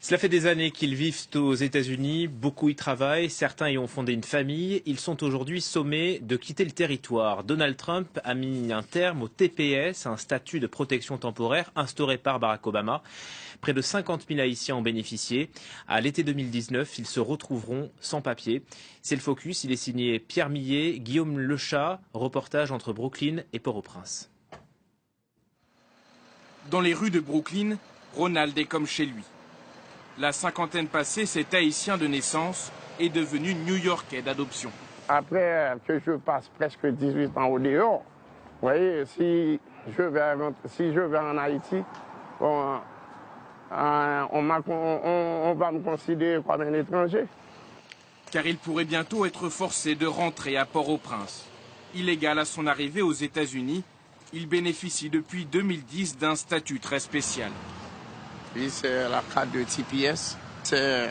Cela fait des années qu'ils vivent aux États-Unis, beaucoup y travaillent, certains y ont fondé une famille. Ils sont aujourd'hui sommés de quitter le territoire. Donald Trump a mis un terme au TPS, un statut de protection temporaire instauré par Barack Obama. Près de 50 000 Haïtiens ont bénéficié. À l'été 2019, ils se retrouveront sans papier. C'est le Focus, il est signé Pierre Millet, Guillaume Lechat, reportage entre Brooklyn et Port-au-Prince. Dans les rues de Brooklyn, Ronald est comme chez lui. La cinquantaine passée, cet Haïtien de naissance est devenu New-Yorkais d'adoption. Après que je passe presque 18 ans au dehors, vous voyez, si je vais en Haïti, on va me considérer comme un étranger. Car il pourrait bientôt être forcé de rentrer à Port-au-Prince. Illégal à son arrivée aux États-Unis, il bénéficie depuis 2010 d'un statut très spécial. Puis c'est la carte de TPS, c'est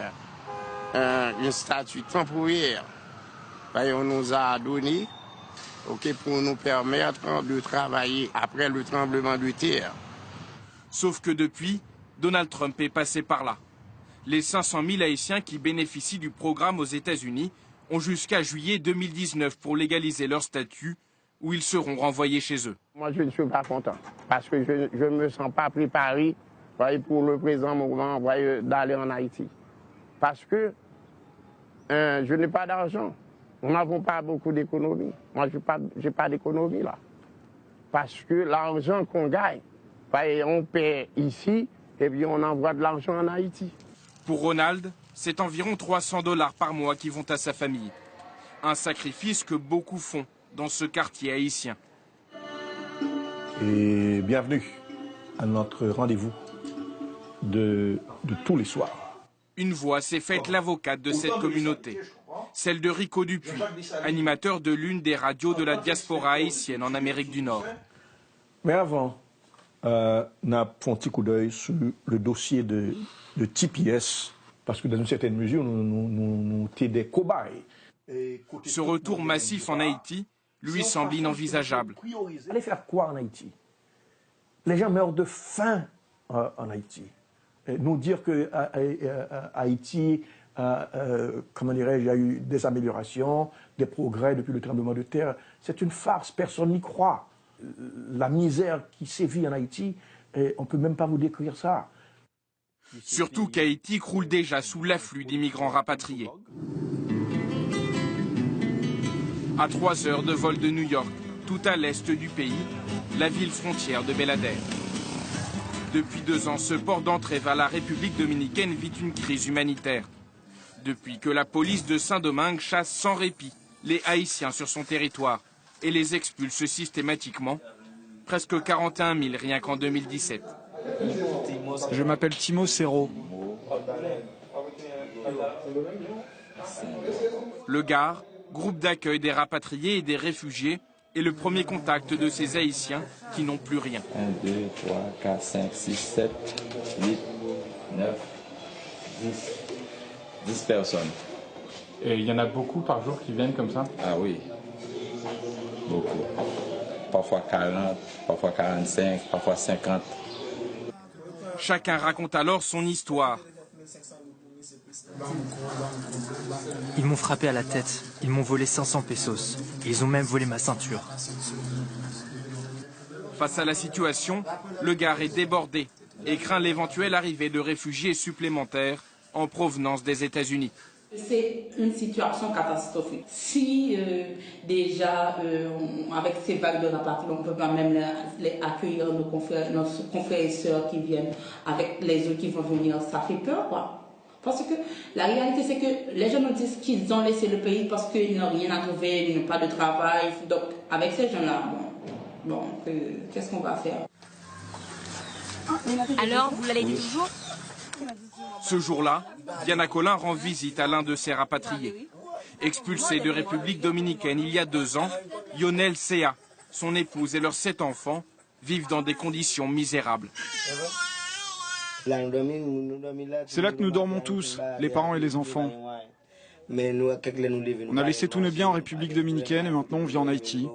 un statut temporaire. On nous a donné pour nous permettre de travailler après le tremblement de terre. Sauf que depuis, Donald Trump est passé par là. Les 500 000 Haïtiens qui bénéficient du programme aux États-Unis ont jusqu'à juillet 2019 pour légaliser leur statut, où ils seront renvoyés chez eux. Moi, je ne suis pas content parce que je ne me sens pas préparé pour le présent moment d'aller en Haïti. Parce que je n'ai pas d'argent. Nous n'avons pas beaucoup d'économie. Moi, je n'ai pas d'économie là. Parce que l'argent qu'on gagne, on paie ici et puis on envoie de l'argent en Haïti. Pour Ronald, c'est environ 300 $ par mois qui vont à sa famille. Un sacrifice que beaucoup font dans ce quartier haïtien. Et bienvenue à notre rendez-vous de tous les soirs. Une voix s'est faite l'avocate de cette communauté, celle de Rico Dupuis, animateur de l'une des radios de la diaspora haïtienne en Amérique du Nord. Mais avant, on a un petit coup d'œil sur le dossier de TPS, parce que dans une certaine mesure, nous sommes des cobayes. Ce retour massif en Haïti lui semble inenvisageable. Allez faire quoi en Haïti? Les gens meurent de faim en Haïti. Nous dire que Haïti, comment dirais-je, il y a eu des améliorations, des progrès depuis le tremblement de terre, c'est une farce, personne n'y croit. La misère qui sévit en Haïti, on ne peut même pas vous décrire ça. Surtout qu'Haïti croule déjà sous l'afflux d'immigrants rapatriés. À 3 heures de vol de New York, tout à l'est du pays, la ville frontière de Belader. Depuis 2 ans, ce port d'entrée vers la République dominicaine vit une crise humanitaire. Depuis que la police de Saint-Domingue chasse sans répit les Haïtiens sur son territoire et les expulse systématiquement, presque 41 000 rien qu'en 2017. Je m'appelle Timo Serro. Le GAR, groupe d'accueil des rapatriés et des réfugiés, est le premier contact de ces Haïtiens qui n'ont plus rien. 1, 2, 3, 4, 5, 6, 7, 8, 9, 10 personnes. Et il y en a beaucoup par jour qui viennent comme ça? Ah oui, beaucoup. Parfois 40, parfois 45, parfois 50. Chacun raconte alors son histoire. Ils m'ont frappé à la tête, ils m'ont volé 500 pesos, et ils ont même volé ma ceinture. Face à la situation, le GAR est débordé et craint l'éventuelle arrivée de réfugiés supplémentaires en provenance des États-Unis. C'est une situation catastrophique. Si déjà, avec ces vagues de rapatriement, on peut quand même les accueillir, nos confrères et sœurs qui viennent, avec les autres qui vont venir, ça fait peur, quoi. Parce que la réalité, c'est que les gens nous disent qu'ils ont laissé le pays parce qu'ils n'ont rien à trouver, ils n'ont pas de travail. Donc, avec ces gens-là, qu'est-ce qu'on va faire? Alors, vous l'allez toujours? Ce jour-là, Diana Colin rend visite à l'un de ses rapatriés. Expulsé de République dominicaine il y a 2 ans, Yonel Sea, son épouse et leurs 7 enfants vivent dans des conditions misérables. C'est là que nous dormons tous, les parents et les enfants. On a laissé tous nos biens en République dominicaine et maintenant on vit en Haïti,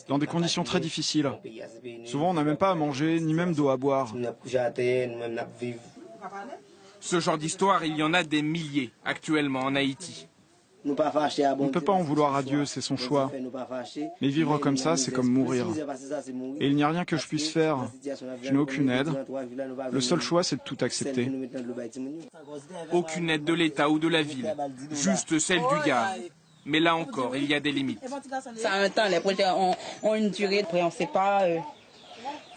dans des conditions très difficiles. Souvent on n'a même pas à manger, ni même d'eau à boire. Ce genre d'histoire, il y en a des milliers actuellement en Haïti. On ne peut pas en vouloir à Dieu, c'est son choix. Mais vivre comme ça, c'est comme mourir. Et il n'y a rien que je puisse faire. Je n'ai aucune aide. Le seul choix, c'est de tout accepter. Aucune aide de l'État ou de la ville, juste celle du gars. Mais là encore, il y a des limites. Ça a un temps, les projets ont une durée. Après, on ne sait pas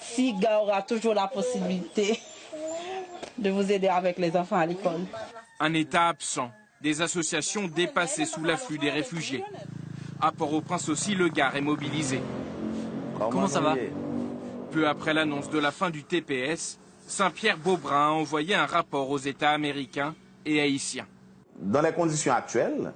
si le gars aura toujours la possibilité de vous aider avec les enfants à l'école. Un État absent. Des associations dépassées sous l'afflux des réfugiés. À Port-au-Prince aussi, le GAR est mobilisé. Comment ça va? Peu après l'annonce de la fin du TPS, Saint-Pierre-Beaubrun a envoyé un rapport aux États américains et haïtiens. Dans les conditions actuelles,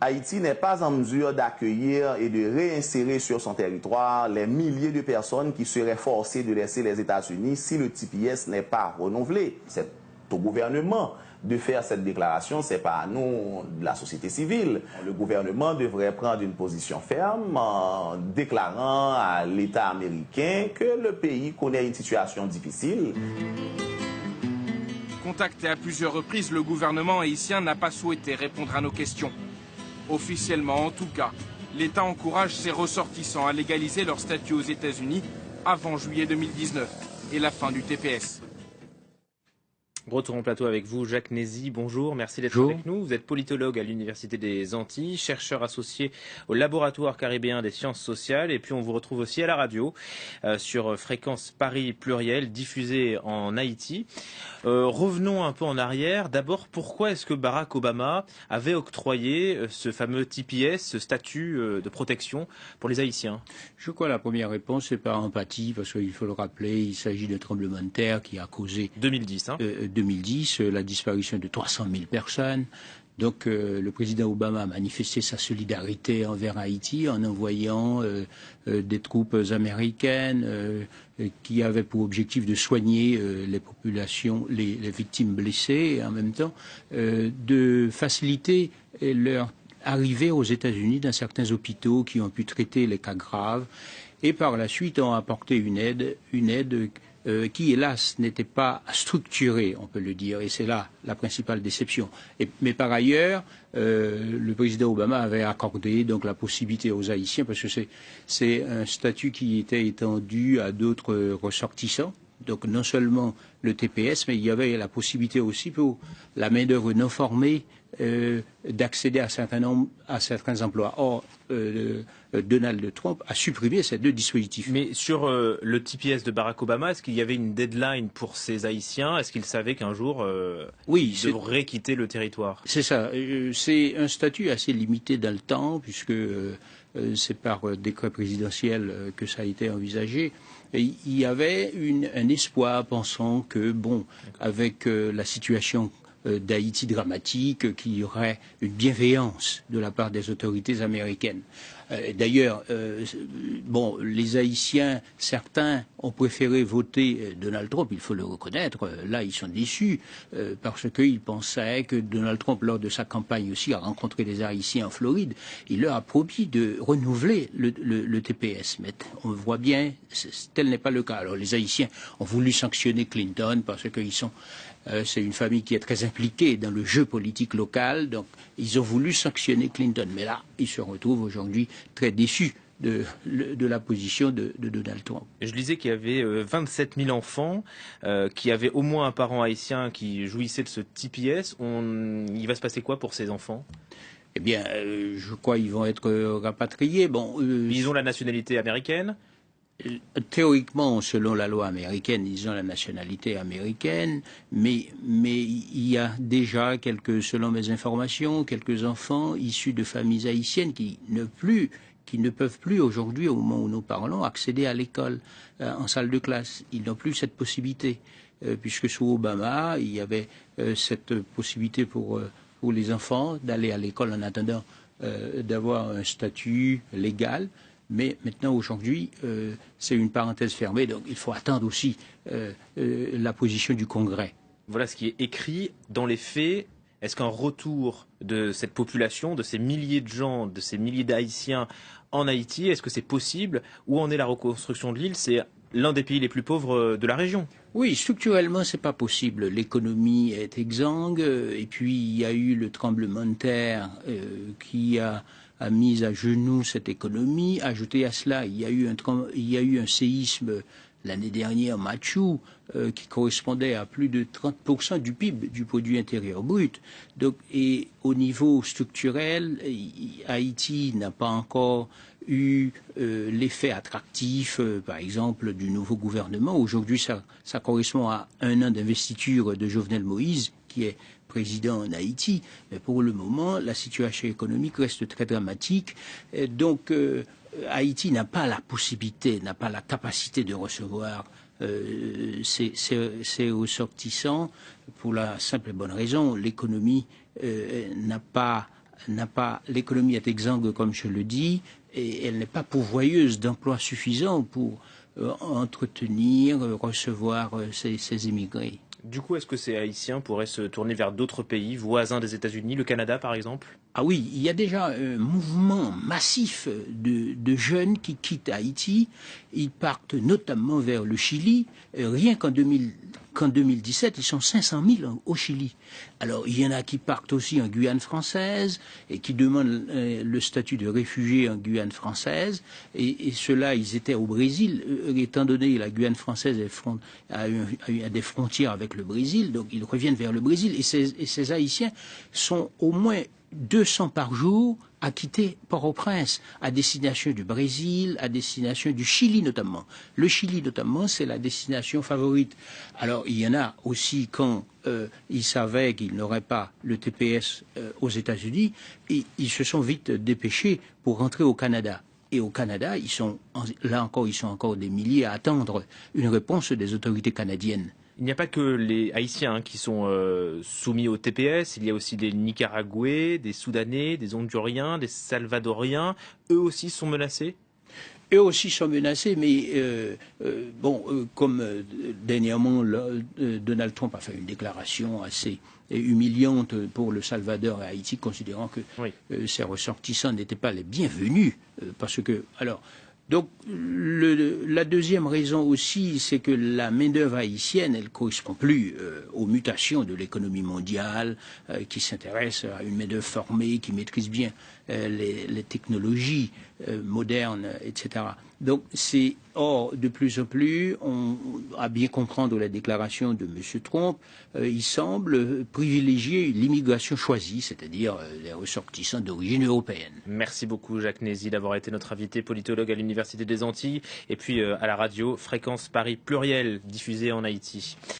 Haïti n'est pas en mesure d'accueillir et de réinsérer sur son territoire les milliers de personnes qui seraient forcées de laisser les États-Unis si le TPS n'est pas renouvelé. C'est au gouvernement de faire cette déclaration, c'est pas à nous, de la société civile. Le gouvernement devrait prendre une position ferme en déclarant à l'État américain que le pays connaît une situation difficile. Contacté à plusieurs reprises, le gouvernement haïtien n'a pas souhaité répondre à nos questions. Officiellement, en tout cas, l'État encourage ses ressortissants à légaliser leur statut aux États-Unis avant juillet 2019 et la fin du TPS. Retour en plateau avec vous, Jacques Nézy. Bonjour, merci d'être avec nous. Vous êtes politologue à l'Université des Antilles, chercheur associé au Laboratoire caribéen des sciences sociales. Et puis on vous retrouve aussi à la radio sur Fréquence Paris Pluriel, diffusée en Haïti. Revenons un peu en arrière. D'abord, pourquoi est-ce que Barack Obama avait octroyé ce fameux TPS, ce statut de protection pour les Haïtiens? Je crois que la première réponse, c'est par empathie, parce qu'il faut le rappeler, il s'agit d'un tremblement de terre qui a causé 2010, 2010, la disparition de 300 000 personnes. Donc le président Obama a manifesté sa solidarité envers Haïti en envoyant des troupes américaines qui avaient pour objectif de soigner les populations, les victimes blessées, et en même temps de faciliter leur arrivée aux États-Unis dans certains hôpitaux qui ont pu traiter les cas graves, et par la suite ont apporté une aide qui, hélas, n'était pas structurée, on peut le dire, et c'est là la principale déception. Mais par ailleurs, le président Obama avait accordé donc la possibilité aux Haïtiens, parce que c'est un statut qui était étendu à d'autres ressortissants, donc non seulement le TPS, mais il y avait la possibilité aussi pour la main-d'œuvre non formée d'accéder à certains emplois. Or, Donald Trump a supprimé ces deux dispositifs. Mais sur le TPS de Barack Obama, est-ce qu'il y avait une deadline pour ces Haïtiens? Est-ce qu'ils savaient qu'un jour ils devraient quitter le territoire? C'est ça. C'est un statut assez limité dans le temps, puisque c'est par décret présidentiel que ça a été envisagé. Et il y avait un espoir pensant que, avec la situation d'Haïti dramatique, qu'il y aurait une bienveillance de la part des autorités américaines. D'ailleurs, les Haïtiens, certains ont préféré voter Donald Trump, il faut le reconnaître. Là, ils sont déçus parce qu'ils pensaient que Donald Trump, lors de sa campagne aussi, a rencontré des Haïtiens en Floride. Il leur a promis de renouveler le TPS. Mais on voit bien, tel n'est pas le cas. Alors, les Haïtiens ont voulu sanctionner Clinton parce qu'ils sont... c'est une famille qui est très impliquée dans le jeu politique local, donc ils ont voulu sanctionner Clinton. Mais là, ils se retrouvent aujourd'hui très déçus de la position de Donald Trump. Je lisais qu'il y avait 27 000 enfants qui avaient au moins un parent haïtien qui jouissait de ce TPS. Il va se passer quoi pour ces enfants? Eh bien, je crois qu'ils vont être rapatriés. Ils ont la nationalité américaine? Théoriquement, selon la loi américaine, ils ont la nationalité américaine, mais il y a déjà selon mes informations, quelques enfants issus de familles haïtiennes qui ne peuvent plus aujourd'hui, au moment où nous parlons, accéder à l'école en salle de classe. Ils n'ont plus cette possibilité, puisque sous Obama, il y avait cette possibilité pour les enfants d'aller à l'école en attendant d'avoir un statut légal. Mais maintenant, aujourd'hui, c'est une parenthèse fermée, donc il faut attendre aussi la position du Congrès. Voilà ce qui est écrit. Dans les faits, est-ce qu'un retour de cette population, de ces milliers de gens, de ces milliers d'Haïtiens en Haïti, est-ce que c'est possible? Où en est la reconstruction de l'île? C'est l'un des pays les plus pauvres de la région. Oui, structurellement, c'est pas possible. L'économie est exsangue, et puis il y a eu le tremblement de terre qui a mis à genoux cette économie. Ajouté à cela, il y a eu un séisme l'année dernière, Machu, qui correspondait à plus de 30% du PIB, du produit intérieur brut. Donc, et au niveau structurel, Haïti n'a pas encore eu l'effet attractif, par exemple, du nouveau gouvernement. Aujourd'hui, ça correspond à 1 an d'investiture de Jovenel Moïse, qui est président en Haïti. Mais pour le moment, la situation économique reste très dramatique. Et donc, Haïti n'a pas la possibilité, n'a pas la capacité de recevoir ses ressortissants pour la simple et bonne raison. L'économie l'économie est exsangue, comme je le dis, et elle n'est pas pourvoyeuse d'emplois suffisants pour entretenir, recevoir ces immigrés. Du coup, est-ce que ces Haïtiens pourraient se tourner vers d'autres pays voisins des États-Unis, le Canada par exemple? Ah oui, il y a déjà un mouvement massif de jeunes qui quittent Haïti. Ils partent notamment vers le Chili. Rien qu'en 2017, ils sont 500 000 au Chili. Alors, il y en a qui partent aussi en Guyane française et qui demandent le statut de réfugié en Guyane française. Et ceux-là, ils étaient au Brésil, étant donné que la Guyane française a des frontières avec le Brésil, donc ils reviennent vers le Brésil. Et ces Haïtiens sont au moins 200 par jour à quitter Port-au-Prince, à destination du Brésil, à destination du Chili notamment. Le Chili notamment, c'est la destination favorite. Alors il y en a aussi quand ils savaient qu'ils n'auraient pas le TPS aux États-Unis, et ils se sont vite dépêchés pour rentrer au Canada. Et au Canada, ils sont encore des milliers à attendre une réponse des autorités canadiennes. Il n'y a pas que les Haïtiens qui sont soumis au TPS, il y a aussi des Nicaraguais, des Soudanais, des Honduriens, des Salvadoriens. Eux aussi sont menacés? Eux aussi sont menacés, mais comme dernièrement Donald Trump a fait une déclaration assez humiliante pour le Salvador et Haïti, considérant que ses ressortissants n'étaient pas les bienvenus, parce que donc, la deuxième raison aussi, c'est que la main-d'œuvre haïtienne, elle ne correspond plus aux mutations de l'économie mondiale, qui s'intéresse à une main-d'œuvre formée, qui maîtrise bien les technologies modernes, etc. Donc, de plus en plus, à bien comprendre la déclaration de M. Trump, il semble privilégier l'immigration choisie, c'est-à-dire les ressortissants d'origine européenne. Merci beaucoup Jacques Nézy d'avoir été notre invité, politologue à l'Université des Antilles et puis à la radio Fréquence Paris Pluriel diffusée en Haïti.